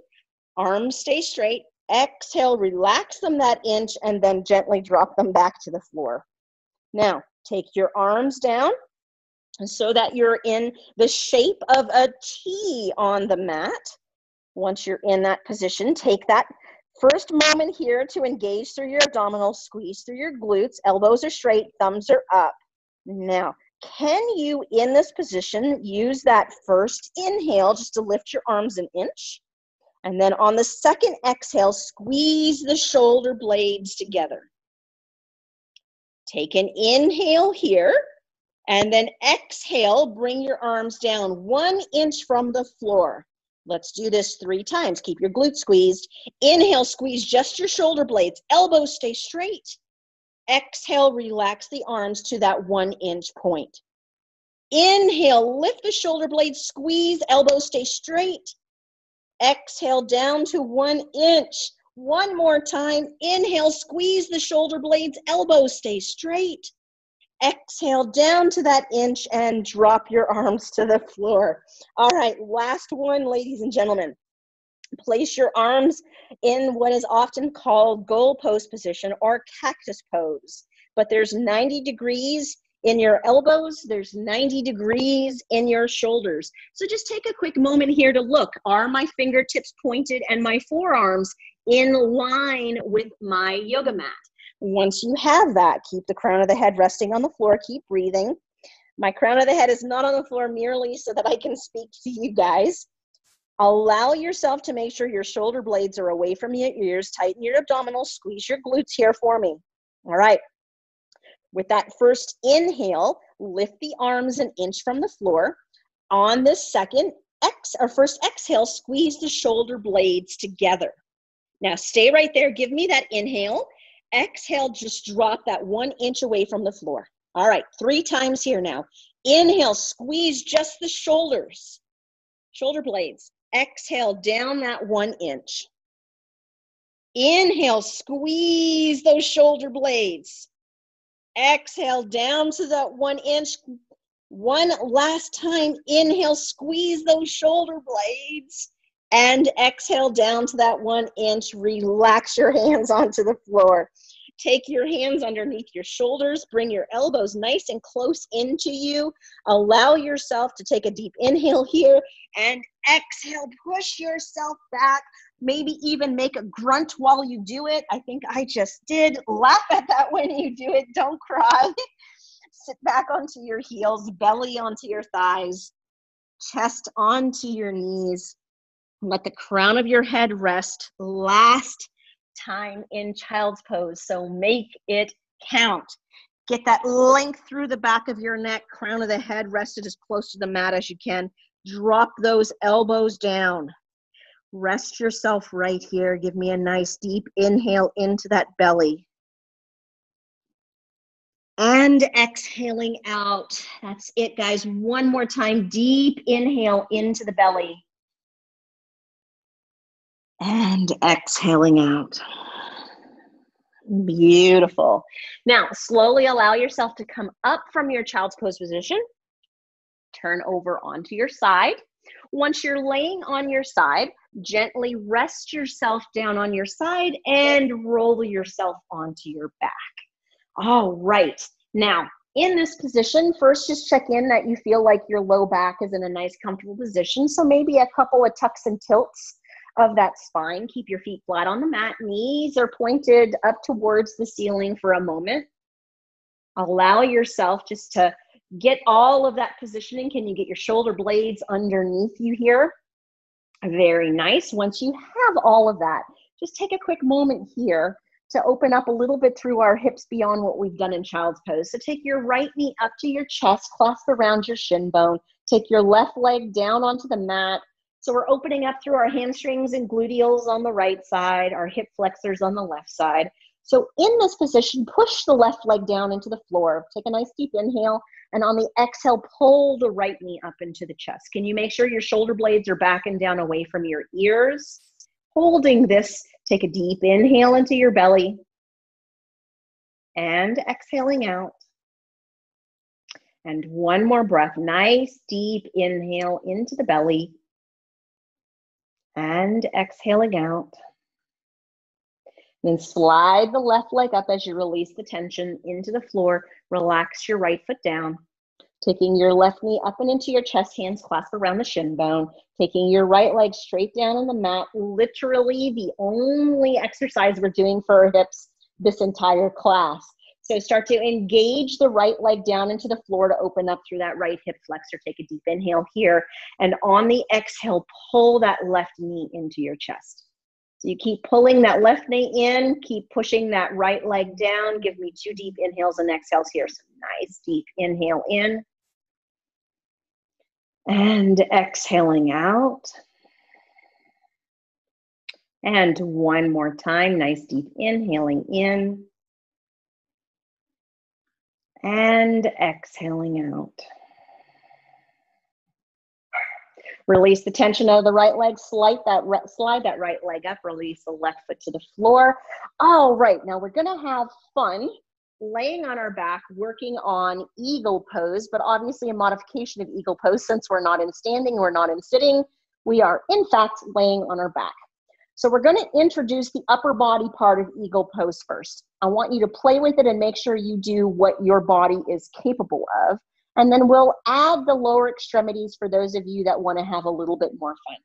Arms stay straight. Exhale, relax them that inch, and then gently drop them back to the floor. Now, take your arms down so that you're in the shape of a T on the mat. Once you're in that position, take that first moment here to engage through your abdominals, squeeze through your glutes, elbows are straight, thumbs are up. Now, can you, in this position, use that first inhale just to lift your arms an inch? And then on the second exhale, squeeze the shoulder blades together. Take an inhale here, and then exhale, bring your arms down 1 inch from the floor. Let's do this 3 times. Keep your glutes squeezed. Inhale, squeeze just your shoulder blades. Elbows stay straight. Exhale, relax the arms to that 1 inch point. Inhale, lift the shoulder blades, squeeze, elbows stay straight. Exhale, down to 1 inch. One more time. Inhale, squeeze the shoulder blades, elbows stay straight. Exhale, down to that inch and drop your arms to the floor. All right, last one, ladies and gentlemen. Place your arms in what is often called goalpost position or cactus pose. But there's 90 degrees in your elbows, there's 90 degrees in your shoulders. So just take a quick moment here to look. Are my fingertips pointed and my forearms in line with my yoga mat? Once you have that, keep the crown of the head resting on the floor, keep breathing. My crown of the head is not on the floor merely so that I can speak to you guys. Allow yourself to make sure your shoulder blades are away from your ears, tighten your abdominals, squeeze your glutes here for me. All right. With that first inhale, lift the arms an inch from the floor. On this second first exhale, squeeze the shoulder blades together. Now stay right there. Give me that inhale. Exhale, just drop that 1 inch away from the floor. All right, 3 times here now. Inhale, squeeze just the shoulders, shoulder blades. Exhale, down that 1 inch. Inhale, squeeze those shoulder blades. Exhale, down to that 1 inch. One last time. Inhale, squeeze those shoulder blades. And exhale down to that 1 inch. Relax your hands onto the floor. Take your hands underneath your shoulders. Bring your elbows nice and close into you. Allow yourself to take a deep inhale here. And exhale, push yourself back. Maybe even make a grunt while you do it. I think I just did. Laugh at that when you do it. Don't cry. Sit back onto your heels, belly onto your thighs, chest onto your knees. Let the crown of your head rest. Last time in child's pose, so make it count. Get that length through the back of your neck, crown of the head rested as close to the mat as you can. Drop those elbows down. Rest yourself right here. Give me a nice deep inhale into that belly. And exhaling out. That's it, guys. One more time. Deep inhale into the belly. And exhaling out. Beautiful. Now, slowly allow yourself to come up from your child's pose position. Turn over onto your side. Once you're laying on your side, gently rest yourself down on your side and roll yourself onto your back. All right. Now, in this position, first just check in that you feel like your low back is in a nice, comfortable position. So maybe a couple of tucks and tilts of that spine. Keep your feet flat on the mat. Knees are pointed up towards the ceiling for a moment. Allow yourself just to get all of that positioning. Can you get your shoulder blades underneath you here? Very nice. Once you have all of that, just take a quick moment here to open up a little bit through our hips beyond what we've done in child's pose. So take your right knee up to your chest, clasp around your shin bone. Take your left leg down onto the mat. So we're opening up through our hamstrings and gluteals on the right side, our hip flexors on the left side. So in this position, push the left leg down into the floor. Take a nice deep inhale. And on the exhale, pull the right knee up into the chest. Can you make sure your shoulder blades are back and down away from your ears? Holding this, take a deep inhale into your belly. and exhaling out. And one more breath, nice deep inhale into the belly and exhaling out. Then slide the left leg up as you release the tension into the floor. Relax your right foot down. Taking your left knee up and into your chest, hands clasped around the shin bone. Taking your right leg straight down on the mat. Literally the only exercise we're doing for our hips this entire class. So start to engage the right leg down into the floor to open up through that right hip flexor. Take a deep inhale here. And on the exhale, pull that left knee into your chest. So you keep pulling that left knee in, keep pushing that right leg down. Give me 2 deep inhales and exhales here. So nice deep inhale in and exhaling out. And one more time, nice deep inhaling in and exhaling out. Release the tension out of the right leg, slide that right leg up, release the left foot to the floor. All right, now we're gonna have fun laying on our back, working on eagle pose, but obviously a modification of eagle pose since we're not in standing, we're not in sitting, we are in fact laying on our back. So we're gonna introduce the upper body part of eagle pose first. I want you to play with it and make sure you do what your body is capable of. And then we'll add the lower extremities for those of you that want to have a little bit more fun.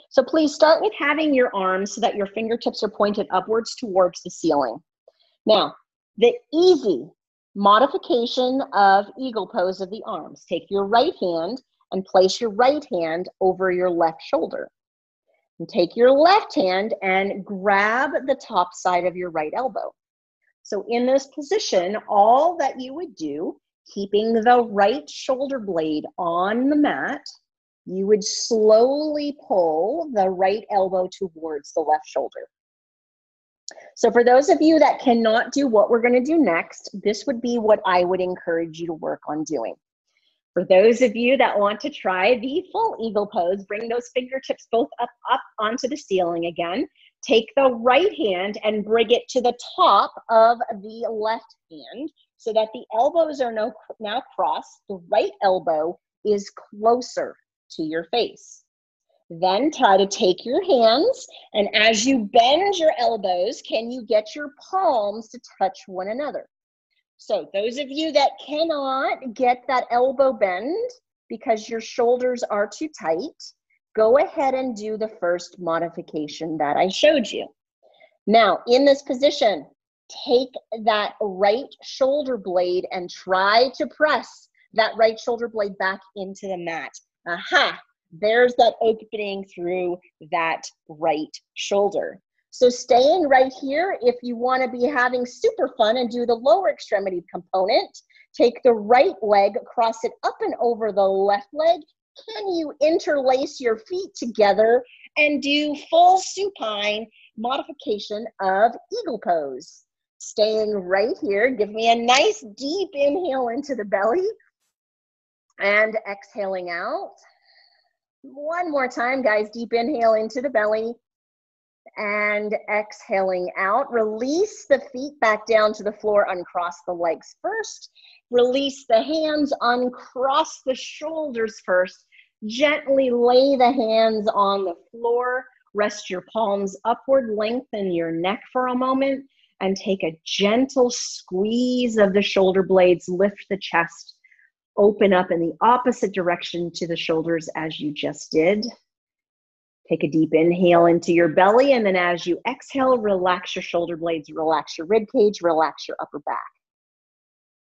So please start with having your arms so that your fingertips are pointed upwards towards the ceiling. Now, the easy modification of eagle pose of the arms. Take your right hand and place your right hand over your left shoulder. And take your left hand and grab the top side of your right elbow. So in this position, all that you would do, keeping the right shoulder blade on the mat, you would slowly pull the right elbow towards the left shoulder. So for those of you that cannot do what we're going to do next, this would be what I would encourage you to work on doing. For those of you that want to try the full eagle pose, bring those fingertips both up onto the ceiling again. Take the right hand and bring it to the top of the left hand so that the elbows are now crossed. The right elbow is closer to your face. Then try to take your hands, and as you bend your elbows, can you get your palms to touch one another? So those of you that cannot get that elbow bend because your shoulders are too tight, go ahead and do the first modification that I showed you. Now, in this position, take that right shoulder blade and try to press that right shoulder blade back into the mat. Aha, there's that opening through that right shoulder. So staying right here, if you want to be having super fun and do the lower extremity component, take the right leg, cross it up and over the left leg. Can you interlace your feet together and do full supine modification of eagle pose? Staying right here, give me a nice deep inhale into the belly and exhaling out. One more time, guys, deep inhale into the belly and exhaling out. Release the feet back down to the floor, uncross the legs first. Release the hands, uncross the shoulders first. Gently lay the hands on the floor. Rest your palms upward, lengthen your neck for a moment, and take a gentle squeeze of the shoulder blades. Lift the chest, open up in the opposite direction to the shoulders as you just did. Take a deep inhale into your belly, and then as you exhale, relax your shoulder blades, relax your rib cage, relax your upper back.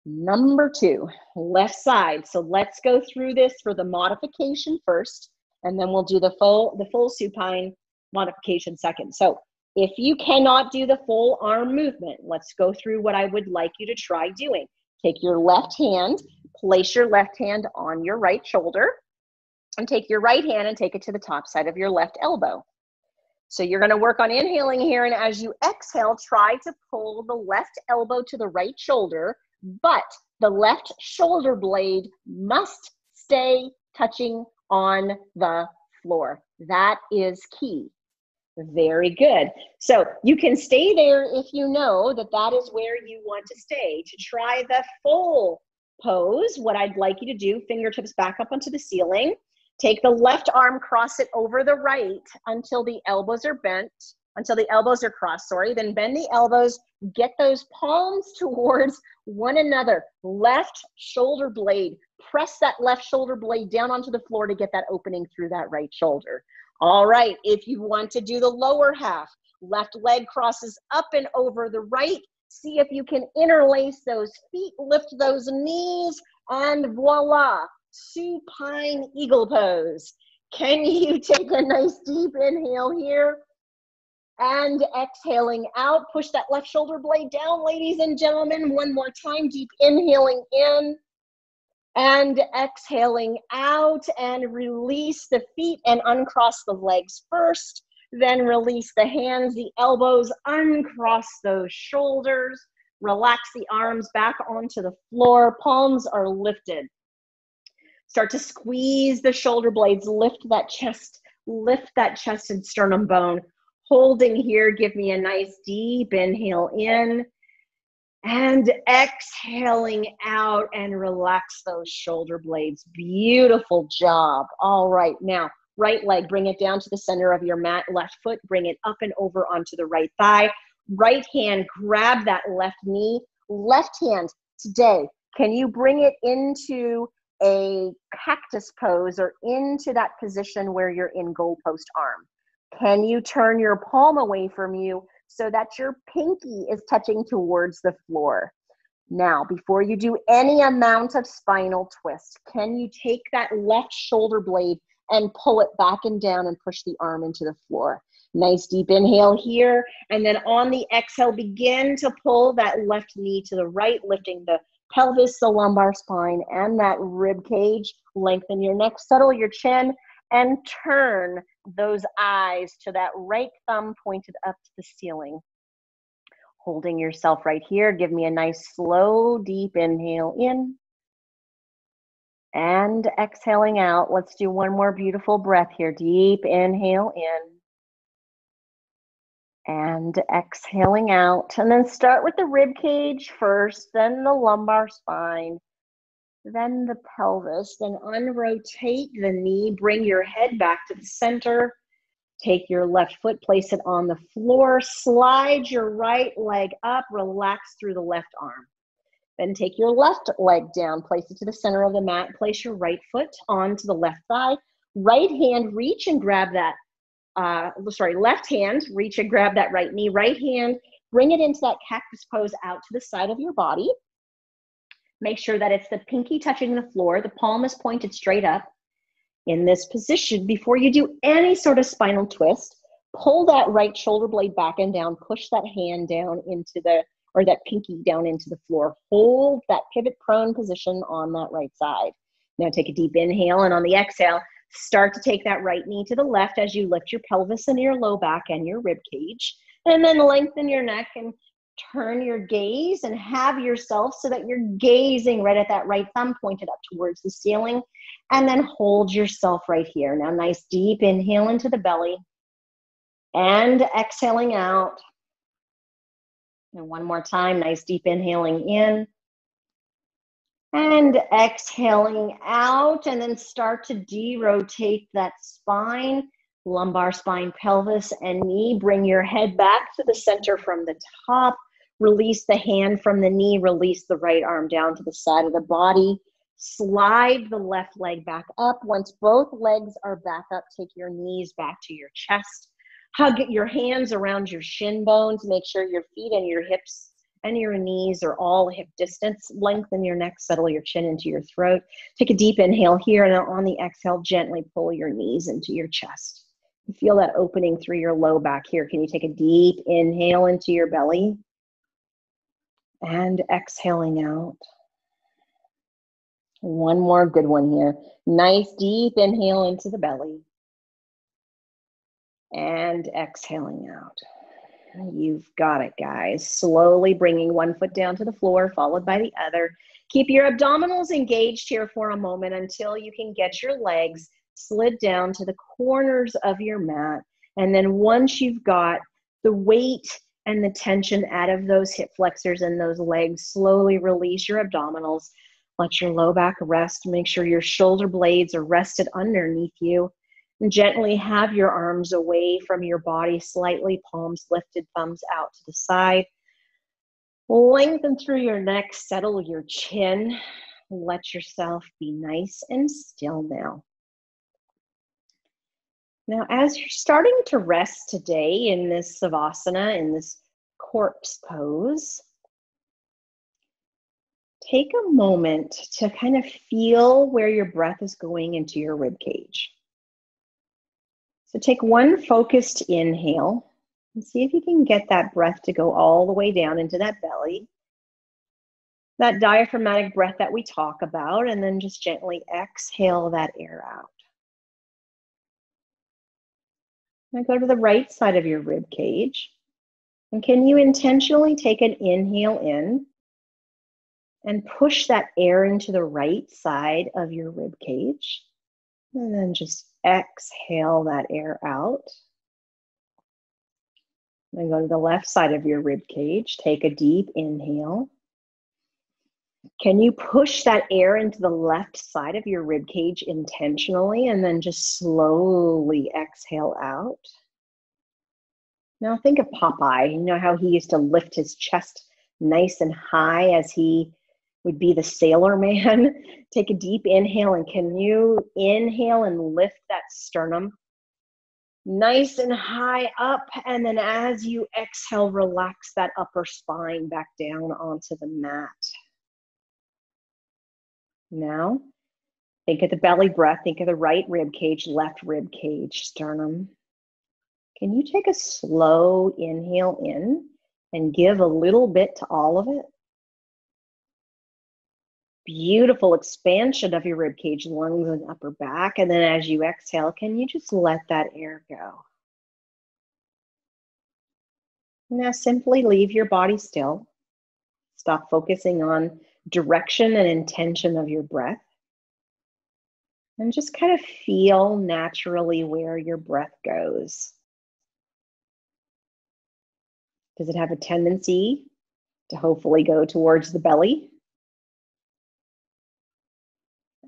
Number 2, left side. So let's go through this for the modification first, and then we'll do the full supine modification second. So if you cannot do the full arm movement, let's go through what I would like you to try doing. Take your left hand, place your left hand on your right shoulder, and take your right hand and take it to the top side of your left elbow. So you're going to work on inhaling here, and as you exhale, try to pull the left elbow to the right shoulder, but the left shoulder blade must stay touching on the floor. That is key. Very good. So you can stay there if you know that that is where you want to stay. To try the full pose, what I'd like you to do, fingertips back up onto the ceiling. Take the left arm, cross it over the right until the elbows are bent, until the elbows are crossed, sorry. Then bend the elbows, get those palms towards one another. Left shoulder blade, press that left shoulder blade down onto the floor to get that opening through that right shoulder. All right, if you want to do the lower half, left leg crosses up and over the right. See if you can interlace those feet, lift those knees, and voila, supine eagle pose. Can you take a nice deep inhale here? And exhaling out, push that left shoulder blade down, ladies and gentlemen. One more time, deep inhaling in. And exhaling out, and release the feet and uncross the legs first. Then release the hands, the elbows, uncross those shoulders. Relax the arms back onto the floor. Palms are lifted. Start to squeeze the shoulder blades. Lift that chest and sternum bone. Holding here, give me a nice deep inhale in. And exhaling out, and relax those shoulder blades. Beautiful job. All right, now right leg, bring it down to the center of your mat. Left foot, bring it up and over onto the right thigh. Right hand, grab that left knee. Left hand, today, can you bring it into a cactus pose or into that position where you're in goalpost arm? Can you turn your palm away from you so that your pinky is touching towards the floor? Now, before you do any amount of spinal twist, can you take that left shoulder blade and pull it back and down and push the arm into the floor? Nice deep inhale here. And then on the exhale, begin to pull that left knee to the right, lifting the pelvis, the lumbar spine, and that rib cage. Lengthen your neck, settle your chin, and turn those eyes to that right thumb pointed up to the ceiling. Holding yourself right here, give me a nice slow deep inhale in and exhaling out. Let's do one more beautiful breath here. Deep inhale in and exhaling out. And then start with the rib cage first, then the lumbar spine, then the pelvis. Then unrotate the knee, bring your head back to the center. Take your left foot, place it on the floor, slide your right leg up, relax through the left arm. Then take your left leg down, place it to the center of the mat, place your right foot onto the left thigh. Right hand, reach and grab that, left hand, reach and grab that right knee. Right hand, bring it into that cactus pose out to the side of your body. Make sure that it's the pinky touching the floor, the palm is pointed straight up. In this position, before you do any sort of spinal twist, pull that right shoulder blade back and down, push that hand down into the, or that pinky down into the floor. Hold that pivot prone position on that right side. Now take a deep inhale, and on the exhale, start to take that right knee to the left as you lift your pelvis and your low back and your rib cage. And then lengthen your neck and turn your gaze and have yourself so that you're gazing right at that right thumb pointed up towards the ceiling. And then hold yourself right here. Now, nice deep inhale into the belly and exhaling out. And one more time, nice deep inhaling in and exhaling out. And then start to de-rotate that spine, lumbar spine, pelvis, and knee. Bring your head back to the center from the top. Release the hand from the knee. Release the right arm down to the side of the body. Slide the left leg back up. Once both legs are back up, take your knees back to your chest. Hug your hands around your shin bones. Make sure your feet and your hips and your knees are all hip distance. Lengthen your neck, settle your chin into your throat. Take a deep inhale here, and then on the exhale, gently pull your knees into your chest. You feel that opening through your low back here. Can you take a deep inhale into your belly? And exhaling out. One more good one here. Nice deep inhale into the belly. And exhaling out. You've got it, guys. Slowly bringing one foot down to the floor, followed by the other. Keep your abdominals engaged here for a moment until you can get your legs slid down to the corners of your mat. And then once you've got the weight and the tension out of those hip flexors and those legs, slowly release your abdominals. Let your low back rest. Make sure your shoulder blades are rested underneath you. And gently have your arms away from your body, slightly palms lifted, thumbs out to the side. Lengthen through your neck, settle your chin. Let yourself be nice and still now. Now, as you're starting to rest today in this savasana, in this corpse pose, take a moment to kind of feel where your breath is going into your rib cage. So take one focused inhale and see if you can get that breath to go all the way down into that belly. That diaphragmatic breath that we talk about, and then just gently exhale that air out. Now go to the right side of your rib cage. And can you intentionally take an inhale in and push that air into the right side of your rib cage? And then just exhale that air out. Then go to the left side of your rib cage. Take a deep inhale. Can you push that air into the left side of your rib cage intentionally and then just slowly exhale out? Now think of Popeye. You know how he used to lift his chest nice and high as he would be the sailor man? Take a deep inhale, and can you inhale and lift that sternum nice and high up, and then as you exhale, relax that upper spine back down onto the mat. Now, think of the belly breath. Think of the right rib cage, left rib cage, sternum. Can you take a slow inhale in and give a little bit to all of it? Beautiful expansion of your rib cage, lungs and upper back. And then as you exhale, can you just let that air go? Now simply leave your body still. Stop focusing on direction and intention of your breath. And just kind of feel naturally where your breath goes. Does it have a tendency to hopefully go towards the belly?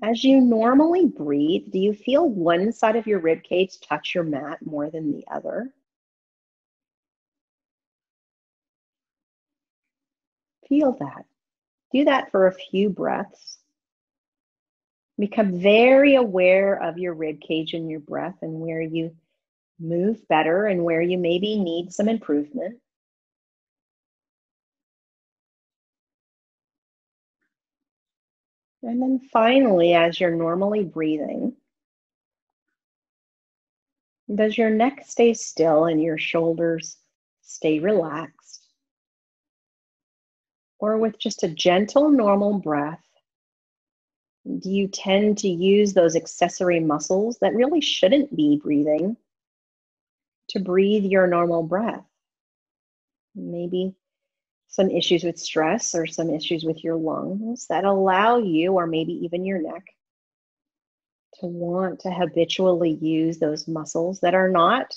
As you normally breathe, do you feel one side of your rib cage touch your mat more than the other? Feel that. Do that for a few breaths. Become very aware of your rib cage and your breath and where you move better and where you maybe need some improvement. And then finally, as you're normally breathing, does your neck stay still and your shoulders stay relaxed? Or with just a gentle, normal breath, do you tend to use those accessory muscles that really shouldn't be breathing to breathe your normal breath? Maybe some issues with stress or some issues with your lungs that allow you, or maybe even your neck, to want to habitually use those muscles that are not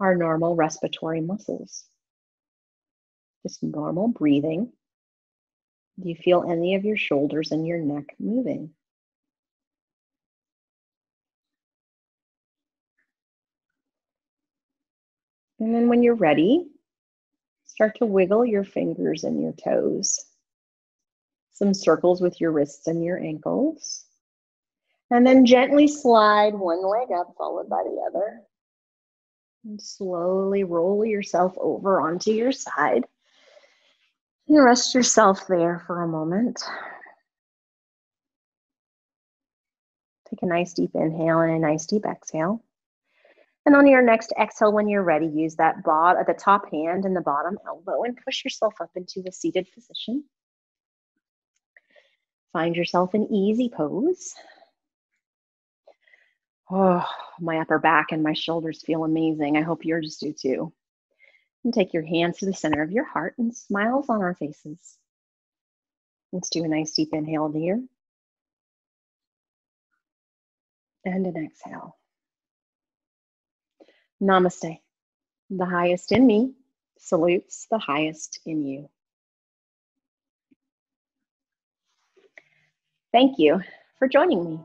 our normal respiratory muscles. Just normal breathing. Do you feel any of your shoulders and your neck moving? And then when you're ready, start to wiggle your fingers and your toes. Some circles with your wrists and your ankles. And then gently slide one leg up, followed by the other. And slowly roll yourself over onto your side. And rest yourself there for a moment. Take a nice deep inhale and a nice deep exhale. And on your next exhale, when you're ready, use that the top hand and the bottom elbow and push yourself up into a seated position. Find yourself an easy pose. Oh, my upper back and my shoulders feel amazing. I hope yours do too. And take your hands to the center of your heart and smiles on our faces. Let's do a nice deep inhale here. And an exhale. Namaste. The highest in me salutes the highest in you. Thank you for joining me.